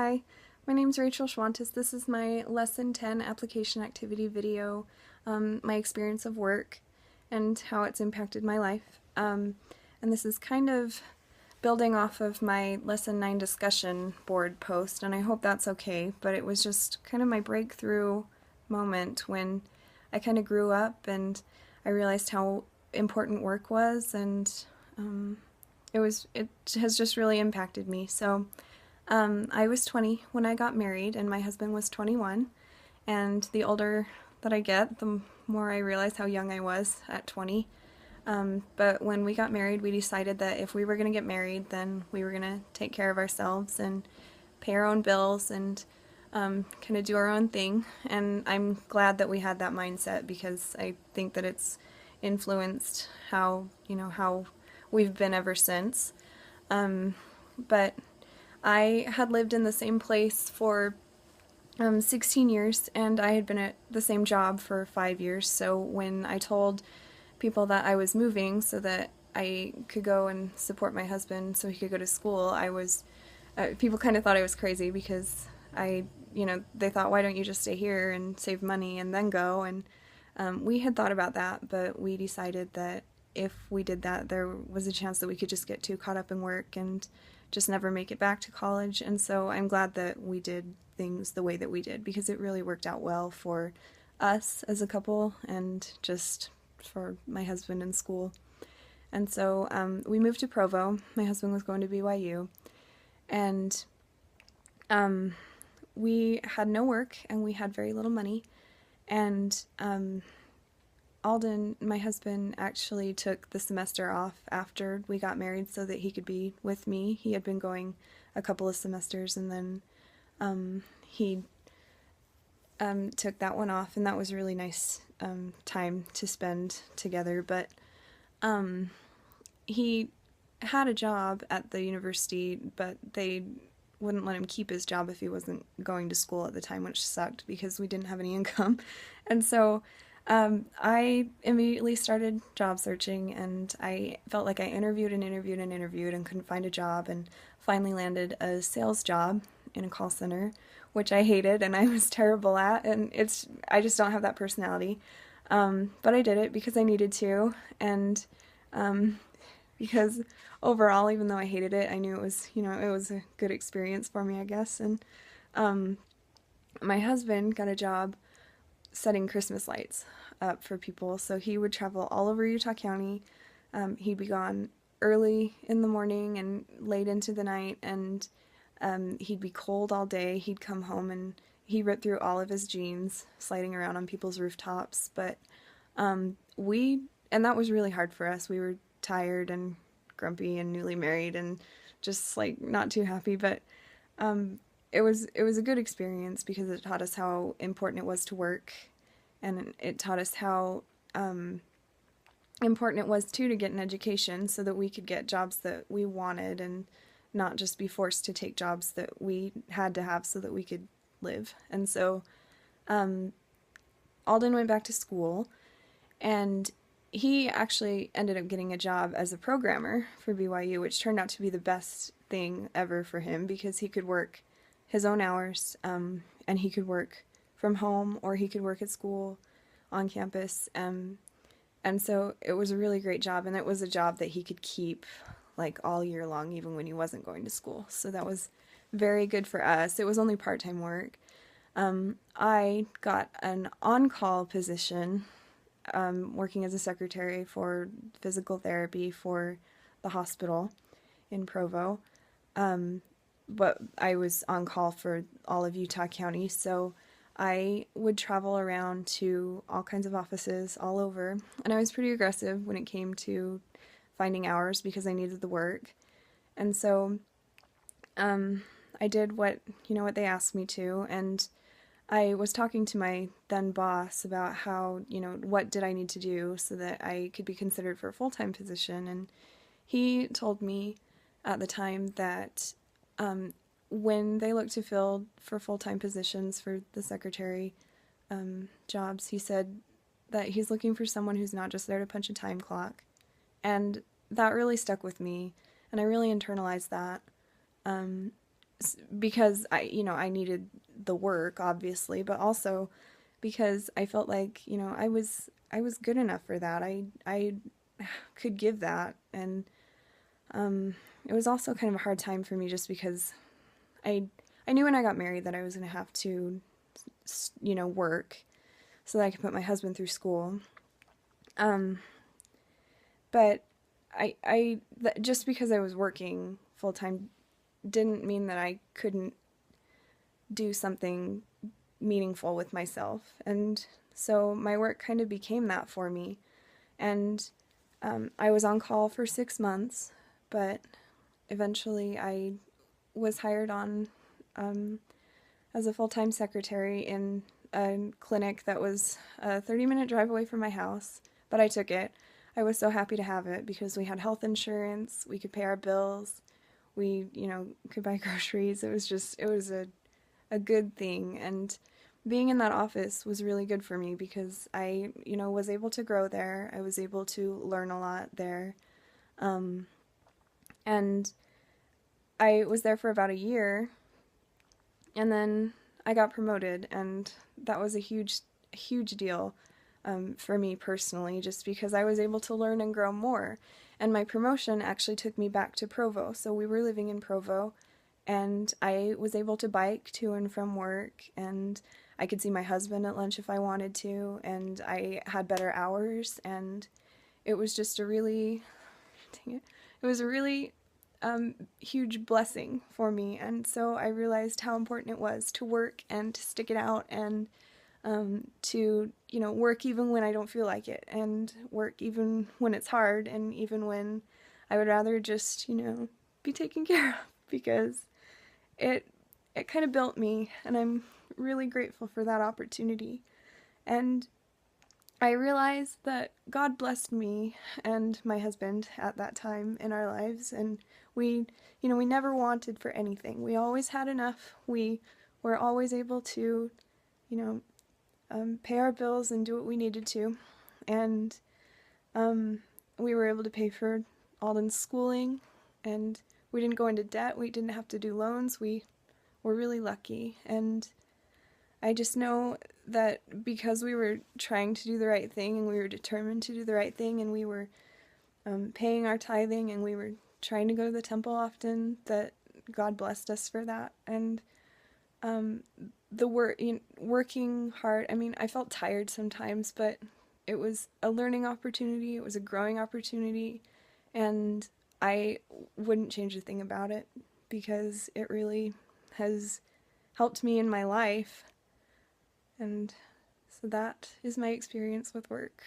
Hi, my name's Rachel Schwantes. This is my Lesson 10 application activity video, my experience of work and how it's impacted my life. And this is kind of building off of my Lesson 9 discussion board post, and I hope that's okay, but it was just kind of my breakthrough moment when I kind of grew up and I realized how important work was, and it has just really impacted me. So I was 20 when I got married, and my husband was 21, and the older that I get, the more I realize how young I was at 20. But when we got married, we decided that if we were going to get married, then we were going to take care of ourselves and pay our own bills and kind of do our own thing. And I'm glad that we had that mindset, because I think that it's influenced how we've been ever since. But I had lived in the same place for 16 years, and I had been at the same job for 5 years. So when I told people that I was moving so that I could go and support my husband so he could go to school, people kind of thought I was crazy, because they thought, why don't you just stay here and save money and then go? And we had thought about that, but we decided that if we did that, there was a chance that we could just get too caught up in work and just never make it back to college. And so I'm glad that we did things the way that we did, because it really worked out well for us as a couple and just for my husband in school. And so we moved to Provo. My husband was going to BYU, and we had no work and we had very little money. And Alden, my husband, actually took the semester off after we got married so that he could be with me. He had been going a couple of semesters, and then he took that one off, and that was a really nice time to spend together. But he had a job at the university, but they wouldn't let him keep his job if he wasn't going to school at the time, which sucked because we didn't have any income. And so I immediately started job searching, and I felt like I interviewed and couldn't find a job, and finally landed a sales job in a call center, which I hated and I was terrible at, and I just don't have that personality. But I did it because I needed to, and because overall, even though I hated it, I knew it was a good experience for me, I guess. And my husband got a job setting Christmas lights up for people, so he would travel all over Utah County. He'd be gone early in the morning and late into the night, and he'd be cold all day. He'd come home and he ripped through all of his jeans sliding around on people's rooftops. But and that was really hard for us. We were tired and grumpy and newly married and just like not too happy, but it was a good experience because it taught us how important it was to work, and it taught us how important it was too to get an education so that we could get jobs that we wanted and not just be forced to take jobs that we had to have so that we could live. And so Alden went back to school, and he actually ended up getting a job as a programmer for BYU, which turned out to be the best thing ever for him, because he could work his own hours, and he could work from home or he could work at school on campus. And so it was a really great job, and it was a job that he could keep like all year long, even when he wasn't going to school. So that was very good for us. It was only part-time work. I got an on-call position working as a secretary for physical therapy for the hospital in Provo. But I was on call for all of Utah County, so I would travel around to all kinds of offices all over, and I was pretty aggressive when it came to finding hours because I needed the work. And so I did what they asked me to, and I was talking to my then boss about how, what did I need to do so that I could be considered for a full-time position. And he told me at the time that when they look to fill for full-time positions for the secretary jobs, he said that he's looking for someone who's not just there to punch a time clock. And that really stuck with me, and I really internalized that. because I needed the work, obviously, but also because I felt like, I was good enough for that. I could give that, and it was also kind of a hard time for me just because I I knew when I got married that I was going to have to, work so that I could put my husband through school. Um, but just because I was working full time didn't mean that I couldn't do something meaningful with myself. And so my work kind of became that for me. And I was on call for 6 months, but eventually I was hired on as a full time secretary in a clinic that was a 30-minute drive away from my house, but I took it. I was so happy to have it because we had health insurance, we could pay our bills, we, could buy groceries. It was a good thing. And being in that office was really good for me because I, was able to grow there. I was able to learn a lot there. And I was there for about a year, and then I got promoted, and that was a huge deal for me personally, just because I was able to learn and grow more. And my promotion actually took me back to Provo. So we were living in Provo, and I was able to bike to and from work, and I could see my husband at lunch if I wanted to, and I had better hours, and it was just a really, dang it was a really huge blessing for me. And so I realized how important it was to work and to stick it out, and to, work even when I don't feel like it, and work even when it's hard, and even when I would rather just, be taken care of, because it it kind of built me, and I'm really grateful for that opportunity. And I realized that God blessed me and my husband at that time in our lives, and we, we never wanted for anything. We always had enough. We were always able to, you know, pay our bills and do what we needed to, and we were able to pay for Alden's schooling, and we didn't go into debt. We didn't have to do loans. We were really lucky, and I just know that because we were trying to do the right thing, and we were determined to do the right thing, and we were paying our tithing, and we were trying to go to the temple often, that God blessed us for that. And the working hard, I mean, I felt tired sometimes, but it was a learning opportunity, it was a growing opportunity, and I wouldn't change a thing about it, because it really has helped me in my life. And so that is my experience with work.